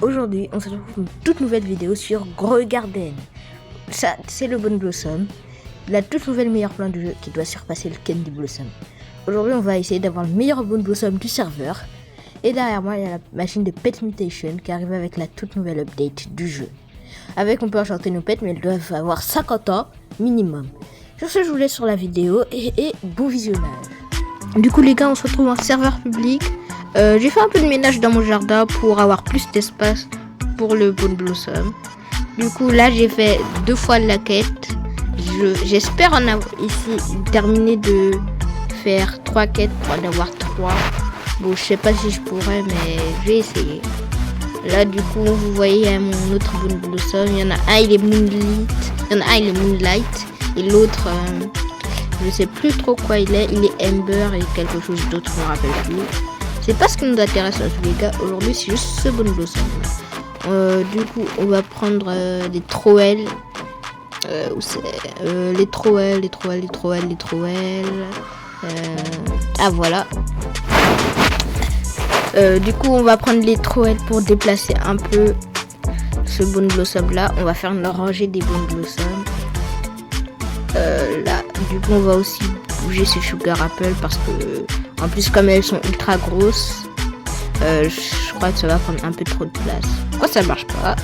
Aujourd'hui, on se retrouve pour une toute nouvelle vidéo sur Grow Garden. Ça, c'est le Bone Blossom, la toute nouvelle meilleure plante du jeu qui doit surpasser le Candy Blossom. Aujourd'hui, on va essayer d'avoir le meilleur Bone Blossom du serveur. Et derrière moi, il y a la machine de Pet Mutation qui arrive avec la toute nouvelle update du jeu. Avec, on peut enchanter nos pets, mais elles doivent avoir 50 ans minimum. Sur ce, je vous laisse sur la vidéo et bon visionnage. Du coup, les gars, on se retrouve en serveur public. J'ai fait un peu de ménage dans mon jardin pour avoir plus d'espace pour le Bone Blossom. Du coup, là, j'ai fait 2 fois la quête. J'espère en avoir ici terminé de faire 3 quêtes pour en avoir 3. Bon, je sais pas si je pourrais, mais je vais essayer. Là, du coup, vous voyez mon autre Bone Blossom. Il y en a un, il est Moonlight. Il y en a un, il est Moonlight. Et l'autre, je sais plus trop quoi il est. Il est Ember et quelque chose d'autre, je me rappelle plus. C'est pas ce qui nous intéresse, les gars. Aujourd'hui, c'est juste ce Bone Blossom. Du coup, on va prendre des trowels. Les trowels. Ah, voilà. Du coup, on va prendre les trowels pour déplacer un peu ce Bone Blossom là. On va faire une rangée des Bone Blossom. Là, du coup, on va aussi bouger ces Sugar Apple parce que, en plus, comme elles sont ultra grosses, je crois que ça va prendre un peu trop de place. Pourquoi ça marche pas?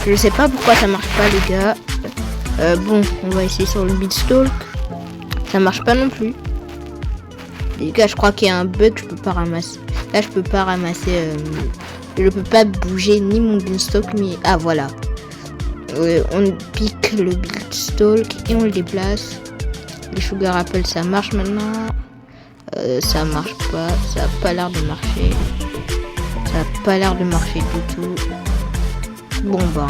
Je sais pas pourquoi ça marche pas, les gars. Bon, on va essayer sur le Beanstalk. Ça marche pas non plus. Les gars, je crois qu'il y a un bug, je peux pas ramasser. Là, je peux pas ramasser. Je peux pas bouger ni mon Beanstalk, ni. Ah, voilà. On pique le Beanstalk et on le déplace. Les Sugar Apple, ça marche maintenant. Ça marche pas. Ça a pas l'air de marcher. Ça a pas l'air de marcher du tout. Bon, ben.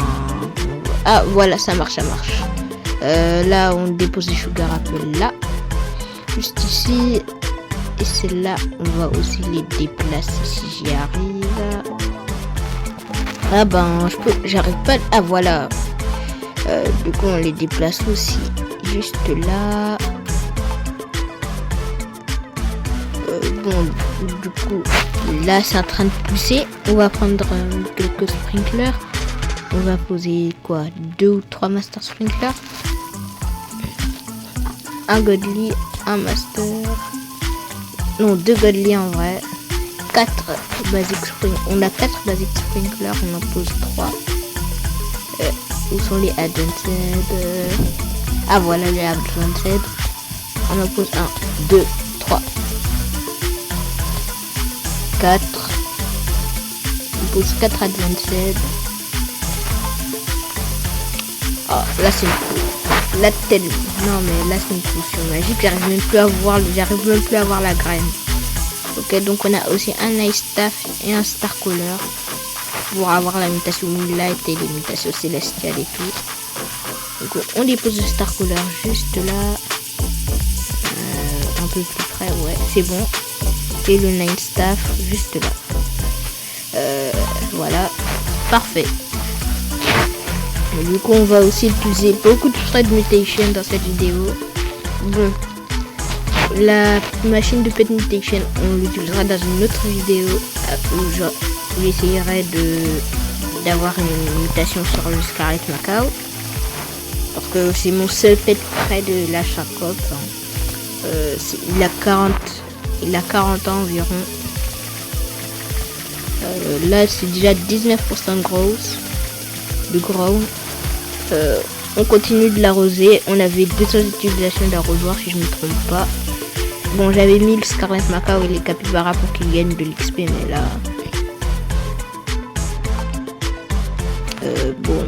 Ah, voilà, ça marche. Là, on dépose les Sugar Apple là. Juste ici. Et celle-là, on va aussi les déplacer si j'y arrive. Ah ben, j'arrive pas. Ah voilà. Du coup, on les déplace aussi. Juste là. Bon, du coup, là, c'est en train de pousser. On va prendre quelques sprinklers. On va poser quoi? 2 ou 3 master sprinklers. Un godly, un master. Non, 2 godly en vrai. 4 basic sprinklers. On a 4 basic sprinklers. On en pose 3. Où sont les advanced? Ah voilà les advanced. On en pose 1, 2, 3, 4. On pose 4 advanced. Oh, là c'est une potion. Là telle. Non mais là c'est une potion magique. J'arrive même plus à voir la graine. Ok, donc on a aussi un Ice Staff et un Star Color pour avoir la mutation Moonlight et les mutations célestiales et tout. Donc on dépose le Star Color juste là. Un peu plus près, ouais, c'est bon. Et le Night Staff juste là. Voilà, parfait. Et du coup, on va aussi utiliser beaucoup de Thread Mutation dans cette vidéo. Bon, la machine de Pet Mutation, on l'utilisera dans une autre vidéo où j'essayerai d'avoir une mutation sur le Scarlet Macaw. Parce que c'est mon seul pet près de la Chacope. Il a 40 ans environ. Là, c'est déjà 19% de growth. On continue de l'arroser. On avait 200 utilisations d'arrosoir si je ne me trompe pas. Bon, j'avais mis le Scarlet Macaw et les capybaras pour qu'ils gagnent de l'XP, mais là... bon.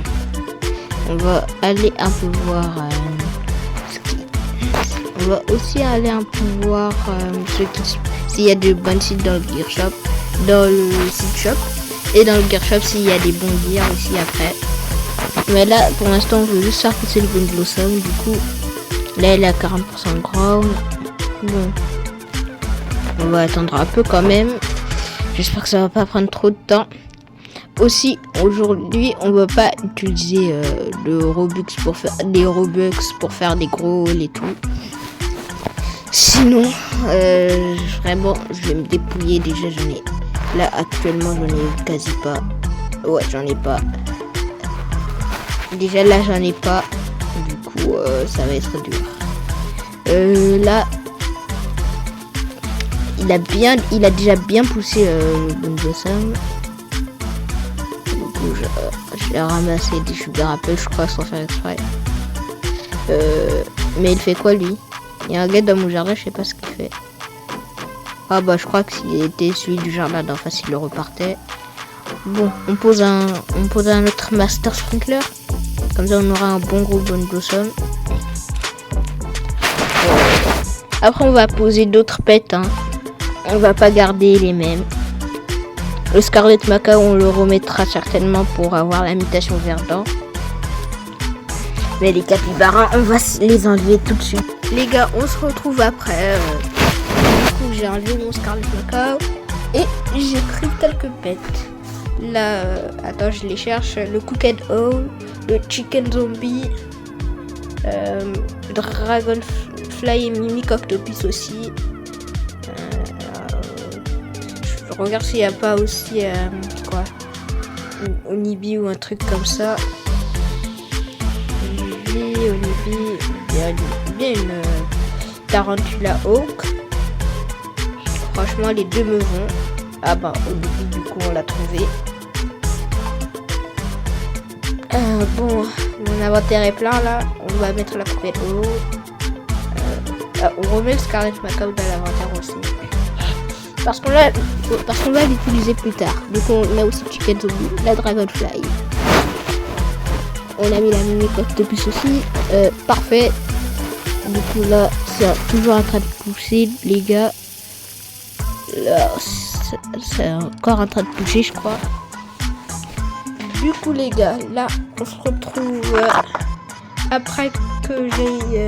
On va aller un peu voir... On va aussi aller un peu voir s'il y a de bonnes sites dans le gear shop. Dans le seed shop. Et dans le gear shop s'il y a des bons gears aussi après. Mais là, pour l'instant, je veux juste faire pousser le Bone Blossom. Du coup, là, elle est à 40% de ground. Bon. On va attendre un peu quand même. J'espère que ça va pas prendre trop de temps. Aussi, aujourd'hui, on va pas utiliser le Robux pour faire des Robux pour faire des gros hauls et tout. Sinon, vraiment, je vais me dépouiller déjà. Là, actuellement, j'en ai quasi pas. Ouais, j'en ai pas. Déjà là, j'en ai pas. Du coup, ça va être dur. Là, il a déjà bien poussé le Bonne Blossom. Du coup, je l'ai ramassé des Sugar Apple, je crois, sans faire exprès. Mais il fait quoi, lui? Il y a un gars dans mon jardin, je sais pas ce qu'il fait. Ah bah, je crois que s'il était celui du jardin d'en face, il le repartait. Bon, on pose un autre Master Sprinkler. Comme ça, on aura un bon gros Bonne Blossom. Après, on va poser d'autres pets. Hein. On va pas garder les mêmes. Le Scarlet Macaw, on le remettra certainement pour avoir la mutation verdant. Mais les capybaras, on va les enlever tout de suite. Les gars, on se retrouve après. Du coup, j'ai enlevé mon Scarlet Macaw et j'ai pris quelques pets. Là, attends, je les cherche. Le Cooked Owl, le Chicken Zombie, Dragonfly et Mimic Octopus aussi. Je regarde s'il n'y a pas aussi quoi, une Onibi ou un truc comme ça. Onibi, bien une Tarantula Hawk. Franchement, les deux me vont. Ah bah, Onibi, du coup, on l'a trouvé. Bon, mon inventaire est plein là. On va mettre la poupette au haut. On remet le Scarlet Macaw dans l'inventaire aussi. Parce qu'on va l'utiliser plus tard. Du coup, on a aussi Chicken Zombie, la Dragonfly. On a mis la Mimic Octopus aussi. Parfait. Du coup, là, c'est toujours en train de pousser, les gars. Là, c'est encore en train de pousser, je crois. Du coup, les gars, là, on se retrouve après que j'ai...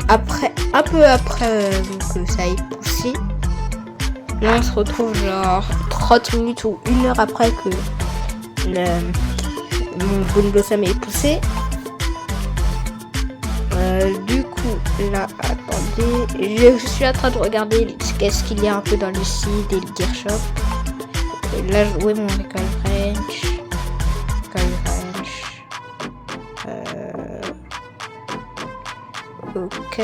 un peu après que ça ait poussé. Là, on se retrouve genre 30 minutes ou 1 heure après que mon Bonne Blossom est poussé. Du coup, là, attendez. Je suis en train de regarder qu'est-ce qu'il y a un peu dans le site et le gear shop. Et là, je vois mon Recall Range. Ok.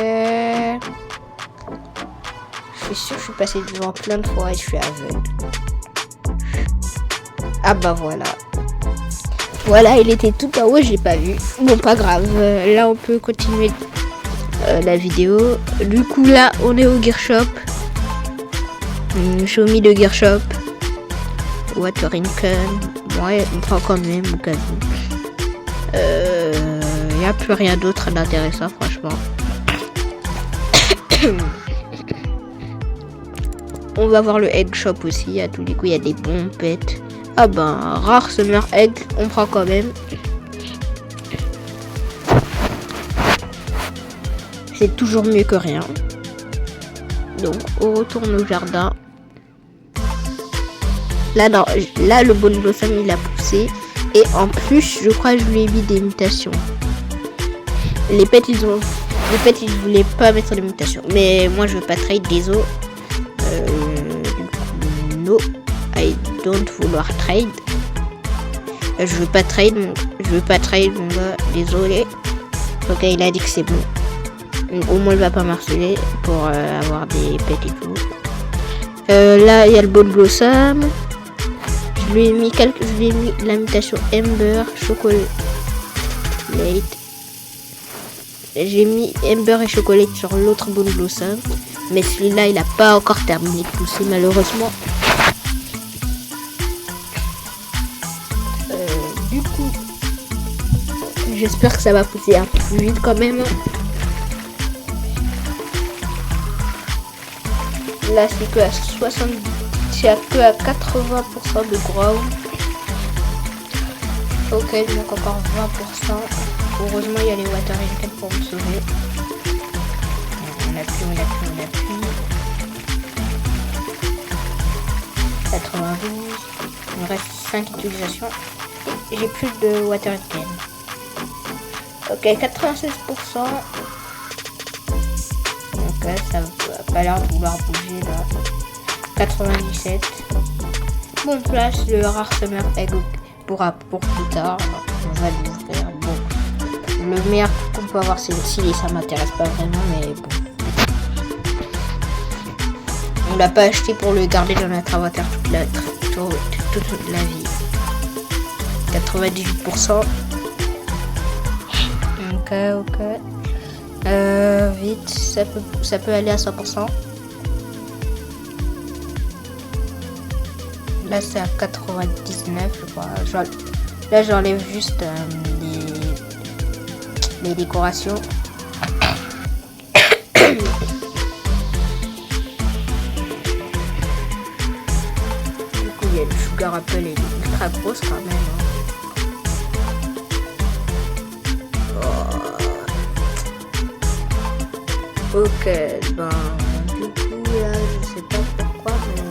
Je suis sûr que je suis passé devant plein de fois et je suis aveugle. Ah bah voilà. Voilà, il était tout en haut, j'ai pas vu. Bon, pas grave. Là, on peut continuer la vidéo. Du coup, là, on est au gear shop. Xiaomi de gear shop. Watering can. Ouais, on prend quand même au cas où. Y a plus rien d'autre d'intéressant, franchement. On va voir le egg shop aussi. À tous les coups, il y a des bons pets. Ah ben, rare summer egg, on prend quand même. C'est toujours mieux que rien. Donc, on retourne au jardin. Là, non, là le Bonne Blossom, il a poussé. Et en plus, je crois que je lui ai mis des mutations. Les pets, ils voulaient pas mettre des mutations. Mais moi, je veux pas trade des os. No, I don't vouloir trade. Je veux pas trade, mon gars. Désolé. Ok, il a dit que c'est bon. Au moins, il va pas marceler pour avoir des pets et tout. Là, il y a le Bonne Blossom. Je lui ai mis la mutation Ember, Chocolate. J'ai mis Ember et Chocolate sur l'autre Bonne Blossom. Mais celui-là, il a pas encore terminé de pousser, malheureusement. Du coup, j'espère que ça va pousser un peu plus vite quand même. Là, c'est que à 70, c'est que à 80% de ground. Ok, il manque encore 20%. Heureusement, il y a les watering can pour me sauver. On appuie. 92. Il me reste 5 utilisations. Et j'ai plus de watering can. Ok, 96%. Donc ça va pas l'air de vouloir bouger là. 97. Bon, là, le rare summer egg pour plus tard. On va l'ouvrir. Bon, le meilleur qu'on peut avoir, c'est le cil et ça m'intéresse pas vraiment, mais bon. On l'a pas acheté pour le garder dans notre inventaire toute la vie. 98%. Ok. Vite, ça peut aller à 100%. Là c'est à 99 je crois. Là j'enlève juste les décorations. Du coup il y a le Sugar Apple et ultra grosse quand même. Ok, ben du coup là je sais pas pourquoi mais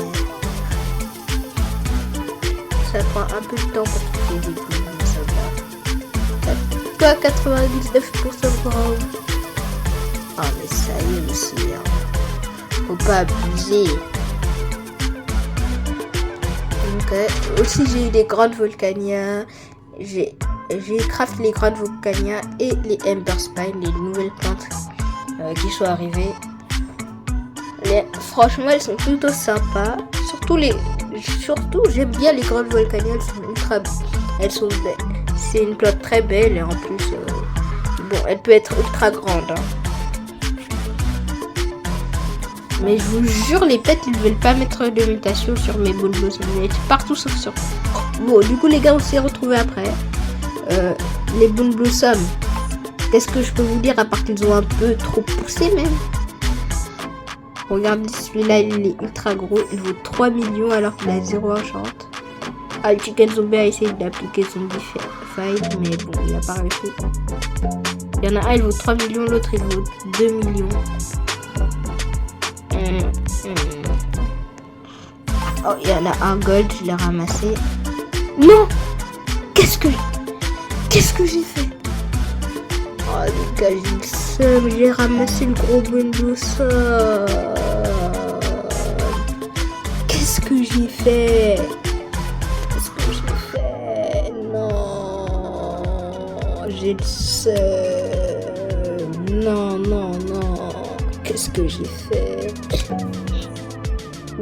ça prend un peu de temps pour créer des boules, ça va. 99% brown. Ah mais ça y est aussi, hein. Faut pas abuser. Ok, aussi j'ai eu des grandes volcanias. J'ai crafté les grandes volcanias et les Ember Spine, les nouvelles plantes qui sont arrivées. Franchement elles sont plutôt sympas. Surtout j'aime bien les grandes volcanias, c'est une plante très belle et en plus bon elle peut être ultra grande, hein. Mais je vous jure les pets ils ne veulent pas mettre de mutation sur mes Bone Blossom, ils mettent partout sauf sur. Bon du coup les gars on s'est retrouvés après. Les Bone Blossom, qu'est-ce que je peux vous dire à part qu'ils ont un peu trop poussé même. Regardez celui-là, il est ultra gros, il vaut 3 millions alors qu'il a 0 enchant. Ah, le Chicken Zombie a essayé d'appliquer son fight, mais bon, il a pas réussi. Il y en a un, il vaut 3 millions, l'autre il vaut 2 millions. Oh, il y en a un gold, je l'ai ramassé. Non! Qu'est-ce que j'ai fait? Oh les gars, j'ai le seum, j'ai ramassé le gros Bone Blossom. Qu'est-ce que j'ai fait? Non, j'ai le seum. Non. Qu'est-ce que j'ai fait?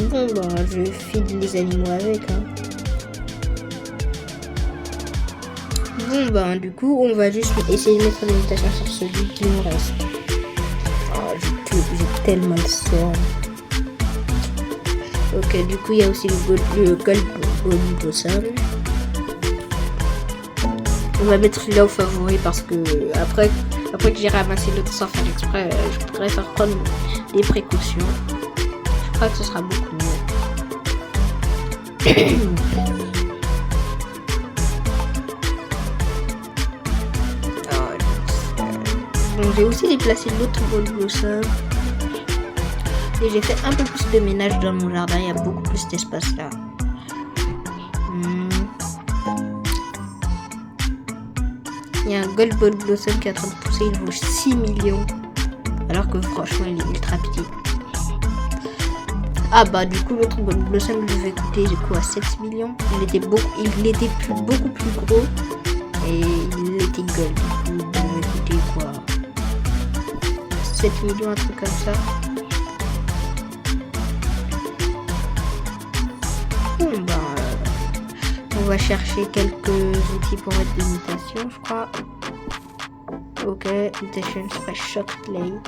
Bon bah, je feed les animaux avec, hein. Bon bah du coup on va juste essayer de mettre des mutations sur celui qui nous reste. Oh j'ai tellement le seum. Ok du coup il y a aussi le Gold Bone Blossom. On va mettre celui-là au favori parce que après que j'ai ramassé l'autre sans faire exprès, je préfère prendre des précautions. Je crois que ce sera beaucoup mieux. Bon, j'ai aussi déplacé l'autre Bone Blossom. Et j'ai fait un peu plus de ménage dans mon jardin. Il y a beaucoup plus d'espace là. Il y a un Gold Bone Blossom qui est en train de pousser. Il vaut 6 millions. Alors que franchement, il est ultra petit. Ah bah du coup, l'autre Bone Blossom devait coûter du coup à 7 millions. Il était beaucoup plus gros. Et il était gold. Du coup, il devait coûter quoi? 7 millions, un truc comme ça. Bon bah on va chercher quelques outils pour mettre des mutations, je crois. Ok, mutation chocolate.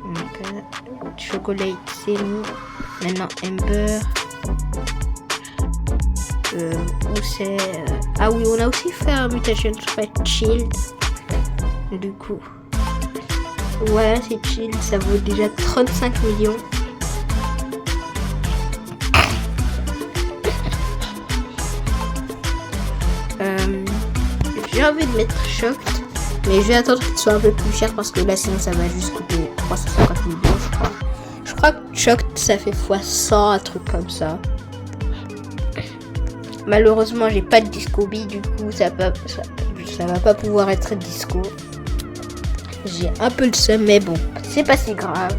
Ok, chocolate c'est mis. Maintenant Ember. Où c'est ah oui, on a aussi fait un mutation shield. Du coup ouais, c'est chill, ça vaut déjà 35 millions. J'ai envie de mettre Shocked, mais je vais attendre qu'il soit un peu plus cher parce que là sinon ça va juste coûter 350 millions je crois. Je crois que Shocked ça fait x100, un truc comme ça. Malheureusement j'ai pas de disco bee, du coup ça va pas pouvoir être disco. J'ai un peu le seum, mais bon, c'est pas si grave.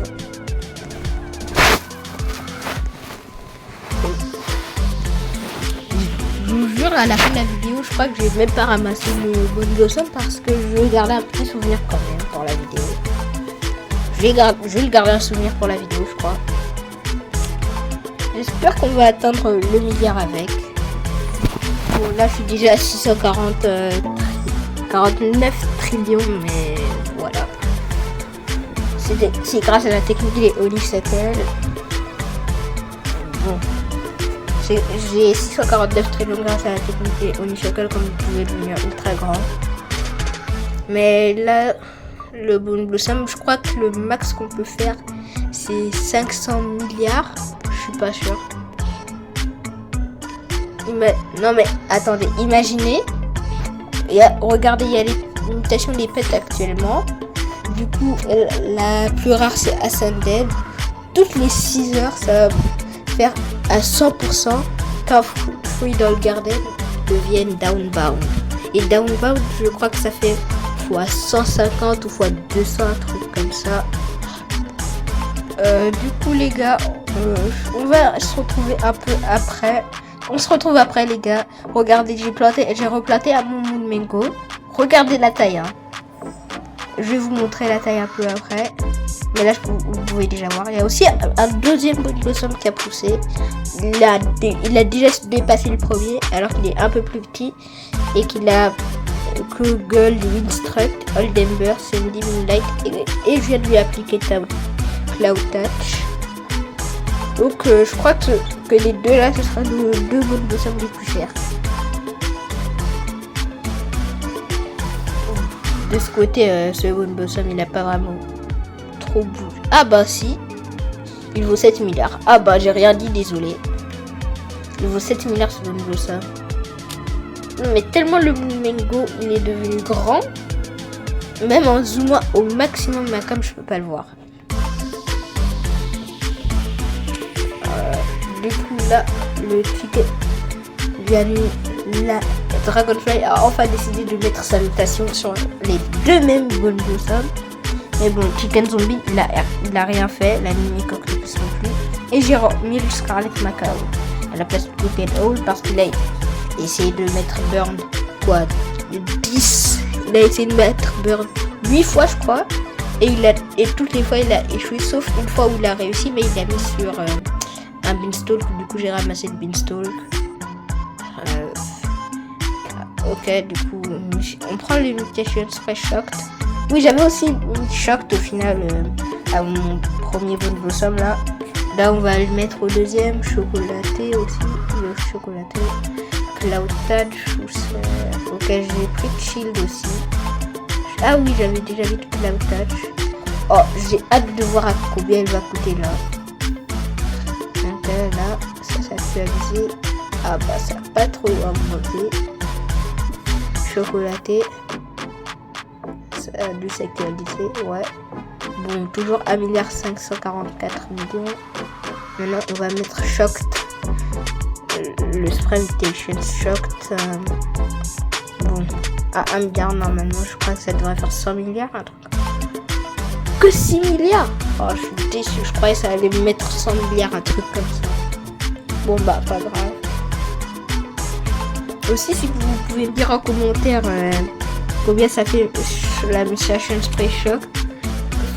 sûr, à la fin de la vidéo, je crois que j'ai même pas ramassé le Bone Blossom parce que je vais garder un petit souvenir quand même pour la vidéo. Je vais le garder un souvenir pour la vidéo, je crois. J'espère qu'on va atteindre le milliard avec. Bon, là, je suis déjà à 49 trillions, mais voilà. C'est grâce à la technique des Honeysuckle. Bon. J'ai 649 trillions grâce à la technique des Honeysuckle, comme vous pouvez devenir ultra grand. Mais là, le Bone Blossom, je crois que le max qu'on peut faire, c'est 500 milliards. Je suis pas sûr. Non mais attendez, imaginez. Regardez, il y a les mutations des pets actuellement. Du coup, la plus rare c'est Ascended. Toutes les 6 heures, ça va faire à 100% qu'un fruit dans le garden devienne Downbound. Et Downbound, je crois que ça fait x 150 ou x 200, un truc comme ça. Du coup les gars, on va se retrouver un peu après. On se retrouve après les gars. Regardez, j'ai replanté à mon Moon Mango. Regardez la taille. Hein. Je vais vous montrer la taille un peu après. Mais là, vous pouvez déjà voir. Il y a aussi un deuxième Bone Blossom qui a poussé. Il a déjà dépassé le premier, alors qu'il est un peu plus petit. Et qu'il a que Gold, Winstruct, Old Ember, Sandy, Moonlight. Et je viens de lui appliquer Cloud Touch. Donc je crois que les deux là, ce sera nos deux Bone Blossom les plus chers. De ce côté, ce Bone Blossom, il n'a pas vraiment trop bougé. Ah bah si, il vaut 7 milliards. Ah bah j'ai rien dit, désolé. Il vaut 7 milliards ce Bone Blossom. Mais tellement le Moon Mango, il est devenu grand. Même en zoomant au maximum ma cam, je peux pas le voir. Du coup là, le chicken la Dragonfly a enfin décidé de mettre sa mutation sur les deux mêmes Bone Blossom. Mais bon, Chicken Zombie, il a rien fait, la Mini Coctopus non plus. Et j'ai mis le Scarlet Macao à la place de Pocket Hole parce qu'il a essayé de mettre Burn quoi 10. Il a essayé de mettre Burn 8 fois je crois. Et toutes les fois il a échoué sauf une fois où il a réussi, mais il a mis sur un Beanstalk. Du coup j'ai ramassé le Beanstalk. Ok, du coup on prend les mutations Fresh Shocked. Oui, j'avais aussi une Shocked au final à mon premier Bone Blossom là. Là on va le mettre au deuxième. Chocolaté aussi, le chocolaté. Cloud Touch. Ok, j'ai pris Shield aussi. Ah oui, j'avais déjà vu Cloud Touch. Oh, j'ai hâte de voir à combien elle va coûter là. Donc là, ça s'est actualisé. Ah bah ça n'a pas trop augmenté. Chocolaté. Ça a dû s'actualiser, ouais. Bon, toujours 1,544 milliards. Maintenant, on va mettre Shocked. Le Spray Mutation Shocked. Bon, à 1 milliard normalement, je crois que ça devrait faire 100 milliards, un truc. Que 6 milliards. Oh, je suis déçu, je croyais que ça allait me mettre 100 milliards, un truc comme ça. Bon bah, pas grave. Aussi, si vous pouvez me dire en commentaire combien ça fait la Mutation Spray Shock,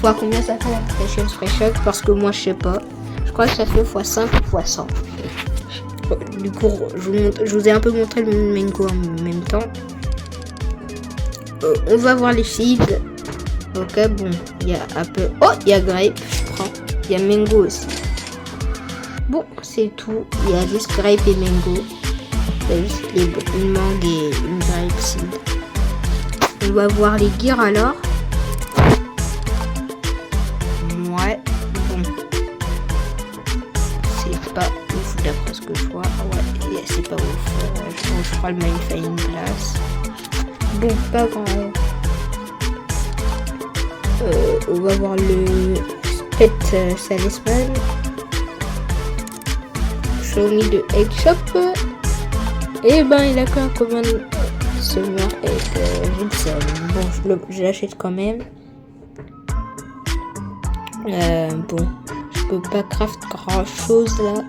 fois combien ça fait la Mutation Spray Shock, parce que moi je sais pas. Je crois que ça fait x5 ou x100. Du coup, je vous ai un peu montré le Mango en même temps. On va voir les seeds. Ok, bon, il y a un peu. Oh, il y a Grape, je prends. Il y a Mango aussi. Bon, c'est tout. Il y a juste Grape et Mango. Il y a juste une mangue et une Grape seed. On va voir les gears alors. Ouais, bon. C'est pas ouf d'après ce que je vois. Ouais, c'est pas ouf. Je crois le Mindflying Glass. Bon, pas grand. On va voir le Pet Salesman. Show me de Egg Shop. Et ben il a qu'un commande seulement avec Wilson. Bon, je l'achète quand même. Bon, je peux pas craft grand chose là.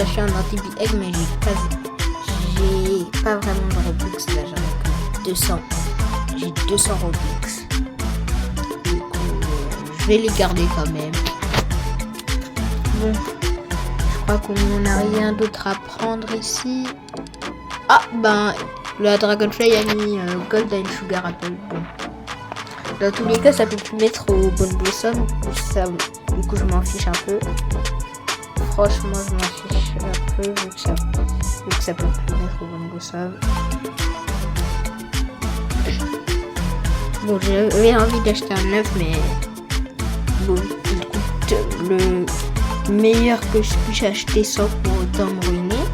d'acheter un anti-egg, mais j'ai pas vraiment de Robux là, j'en ai que 200. J'ai 200 Robux. Du coup, je vais les garder quand même. Bon, je crois qu'on n'a rien d'autre à prendre ici. Ah, ben, la Dragonfly a mis Gold and Sugar Apple. Bon. Dans tous les cas, ça peut plus mettre au Bone Blossom. Ça, du coup, je m'en fiche un peu. Franchement, je m'en fiche un peu vu que ça peut plus mettre au Bone Blossom. Bon, j'avais envie d'acheter un neuf, mais bon, il coûte le meilleur que je puisse acheter sans pour autant me ruiner.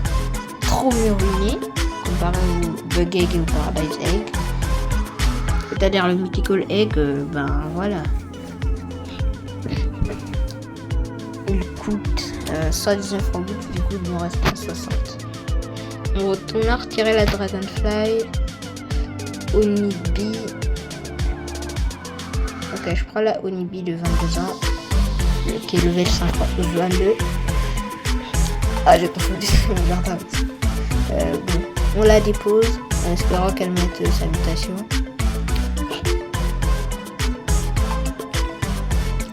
Trop me ruiner, comparé au Bug Egg et au Paradise Egg. C'est-à-dire le Mythical Egg, ben voilà. Il coûte 119 Robux, du coup il me reste 60. On retourne à retirer la Dragonfly. Onibi. Ok, je prends la Onibi de 22 ans. Qui est level 22. Ah, j'ai confondu. Bon, on la dépose en espérant qu'elle mette sa mutation.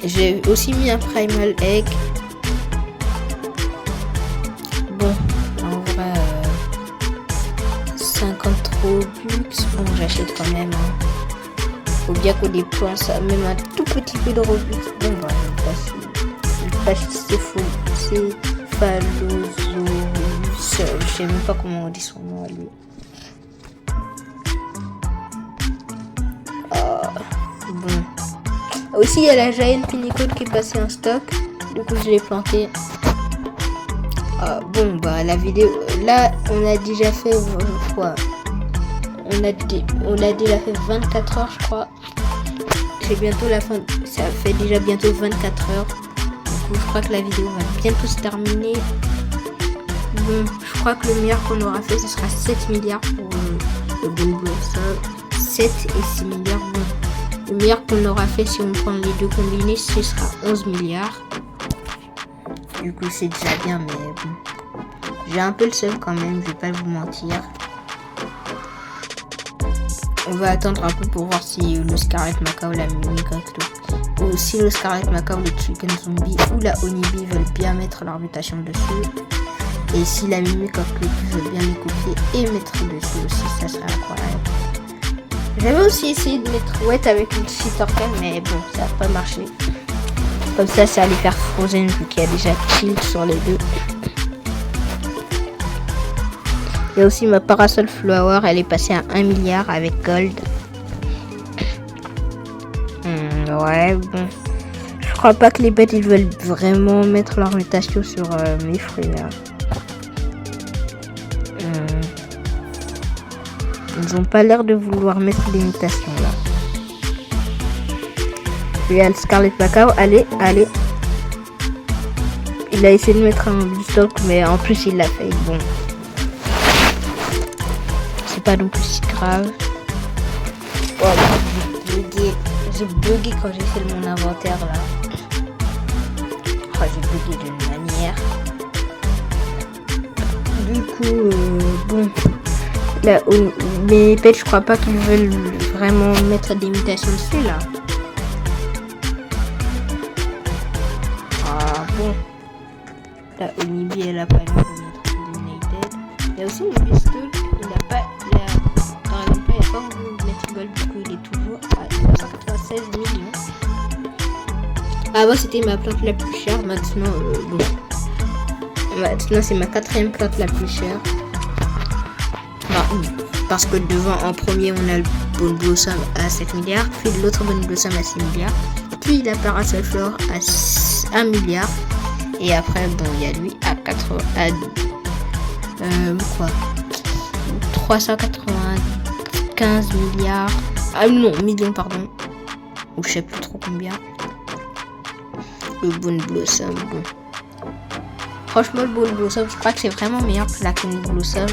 J'ai aussi mis un Primal Egg. Bon, en vrai, 50 Robux. Bon, j'achète quand même. Hein. Faut bien qu'on dépense même un tout petit peu de Robux. Bon, bah, je passe c'est faux. C'est Phalosaurus. Je sais même pas comment on dit son nom à lui. Bon. Aussi, il y a la Giant Pinnacle qui est passée en stock. Du coup, je l'ai planté. Bon, bah, la vidéo. Là, on a déjà fait quoi? On a déjà fait 24 heures, je crois. C'est bientôt la fin. Ça fait déjà bientôt 24 heures. Du coup, je crois que la vidéo va bientôt se terminer. Bon, je crois que le meilleur qu'on aura fait, ce sera 7 milliards pour le Bone Blossom. 7 et 6 milliards. Bon. Le meilleur qu'on aura fait si on prend les deux combinés, ce sera 11 milliards. Du coup, c'est déjà bien, mais bon. J'ai un peu le seum quand même, je vais pas vous mentir. On va attendre un peu pour voir si le Scarlet Macaw, la Mimikacto, ou si le Scarlet Macaw, le Chicken Zombie ou la Onibi veulent bien mettre leur mutation dessus. Et si la Mimikacto veut bien les copier et mettre dessus aussi, ça sera incroyable. J'avais aussi essayé de mettre Wet avec une Chitorkel, mais bon, ça n'a pas marché. Comme ça allait faire Frozen vu qu'il y a déjà Kill sur les deux. Il y a aussi ma Parasol Flower, elle est passée à 1 milliard avec Gold. Ouais, bon. Je crois pas que les bêtes ils veulent vraiment mettre leur mutation sur mes fruits là. Ils ont pas l'air de vouloir mettre des mutations là. Il y a le Scarlet Macaw, allez. Il a essayé de mettre un Bluestock, mais en plus il l'a fait. Bon. C'est pas non plus si grave. Oh, j'ai bugué quand j'ai fait mon inventaire là. Oh, j'ai bugué d'une manière. Du coup, bon. Là, mes pets, je crois pas qu'ils veulent vraiment mettre des mutations dessus là. Ah bon. La Onibi, elle a pas l'air de mettre United. Il y a aussi une pistole. Il n'a pas. Par exemple, il n'y a pas voulu mettre Gold. Du coup, il est toujours à 396 millions. Avant, c'était ma plante la plus chère. Maintenant, bon. Maintenant, c'est ma 4e plante la plus chère. Parce que devant, en premier, on a le Bone Blossom à 7 milliards, puis l'autre Bone Blossom à 6 milliards, puis la Parasol Flower à 1 milliard, et après, bon, il y a lui à 395 milliards, millions, pardon, ou je sais plus trop combien, le Bone Blossom, bon. Franchement, le Bone Blossom, je crois que c'est vraiment meilleur que la Candy Blossom.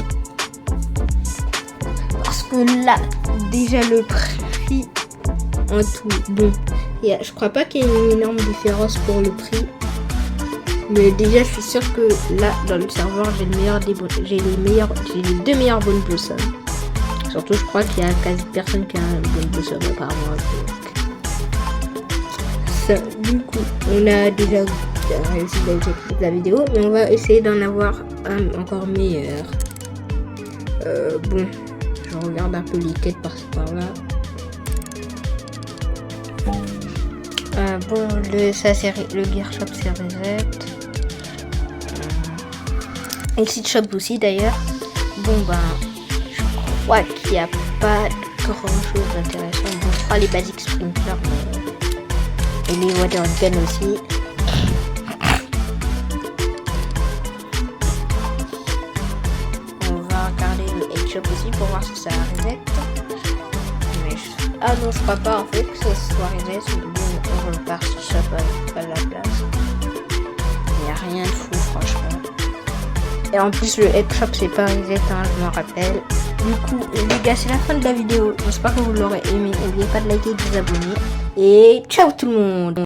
Parce que là, déjà le prix en tout, bon, je crois pas qu'il y ait une énorme différence pour le prix. Mais déjà, je suis sûr que là, dans le serveur, j'ai les deux meilleurs bonnes blossoms. Surtout, je crois qu'il y a quasi personne qui a un bon blossom apparemment. Ça, du coup, on a déjà réussi toute la vidéo, mais on va essayer d'en avoir un encore meilleur. Bon, je regarde un peu les quêtes par-ci par-là. Bon, le gear shop c'est reset. Et le site shop aussi d'ailleurs. Bon ben, je crois qu'il n'y a pas grand chose d'intéressant. Bon, je ferai les basic sprinklers et les water gun aussi. On va regarder le head shop aussi pour voir si ça reset. Mais ah non, je crois pas en fait que ça soit reset. On repart si ça pas la place. Il n'y a rien de fou franchement. Et en plus le head shop c'est pas reset, hein, je m'en rappelle. Du coup les gars, c'est la fin de la vidéo. J'espère que vous l'aurez aimé. N'oubliez pas de liker et de vous abonner. Et ciao tout le monde.